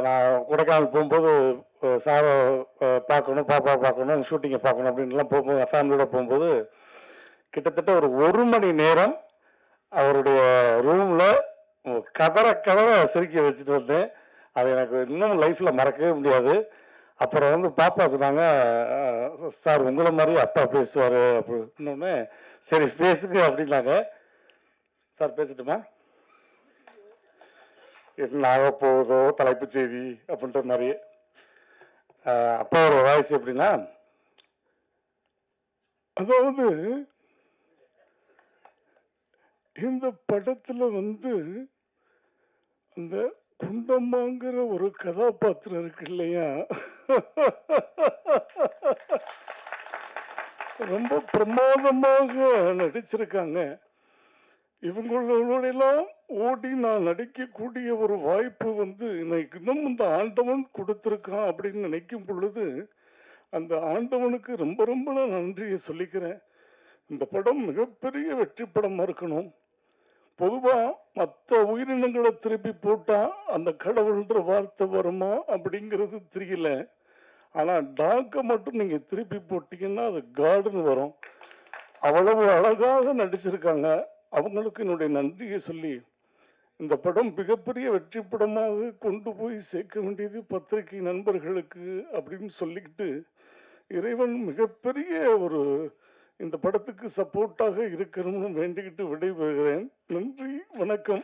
நான் கொடைக்கானல் போகும்போது சாரை பார்க்கணும், பாப்பா பார்க்கணும், ஷூட்டிங்கை பார்க்கணும் அப்படின்லாம் போகும்போது ஃபேமிலியோட போகும்போது, கிட்டத்தட்ட ஒரு 1 மணி நேரம் அவருடைய ரூமில் கதற கதற சிரிக்க வச்சுட்டு வந்தேன். அது எனக்கு இன்னும் லைஃப்பில் மறக்கவே முடியாது. அப்புறம் வந்து பாப்பா சொன்னாங்க, "சார் உங்கள மாரியே அப்பா பேசுவாரு" அப்படின்னோனே, "சரி பேசுங்க" அப்படின்னாங்க. சார் பேசட்டுமா? என்ன ஆகப் போகுதோ தலைப்புச் செய்தி அப்படின்ற மாரி. அப்பாவோட வாய்ஸ் எப்படின்னா, அதாவது இந்த படத்துல வந்து அந்த குண்டம்மாங்கிற ஒரு கதாபாத்திரம் இருக்கு இல்லையா? ரொம்ப பிரமாதமாக நடிச்சிருக்காங்க. இவங்களோடெல்லாம் ஓடி நான் நடிக்கக்கூடிய ஒரு வாய்ப்பு வந்து எனக்கு இன்னும் இந்த ஆண்டவன் கொடுத்திருக்கான் அப்படின்னு நினைக்கும் பொழுது, அந்த ஆண்டவனுக்கு ரொம்ப ரொம்ப நான் நன்றியை சொல்லிக்கிறேன். இந்த படம் மிகப்பெரிய வெற்றி படமா இருக்கணும். பொதுவா மத்த உயிரினங்கள திருப்பி போட்டா, அந்த கடவுள்ன்ற வார்த்தை வருமா? அப்படிங்கிறது தெரியல. ஆனா டாக்க மட்டும் நீங்க திருப்பி போட்டீங்கன்னா, அது காடுன்னு வரும். அவ்வளவு அழகாக நடிச்சிருக்காங்க. அவங்களுக்கு என்னுடைய நன்றிய சொல்லி, இந்த படம் மிகப்பெரிய வெற்றி படமாக கொண்டு போய் சேர்க்க வேண்டியது பத்திரிகை நண்பர்களுக்கு அப்படின்னு சொல்லிக்கிட்டு, இறைவன் மிகப்பெரிய ஒரு இந்த படத்துக்கு சப்போர்ட்டாக இருக்கணும்னு வேண்டிக்கிட்டு விடைபெறுகிறேன். நன்றி, வணக்கம்.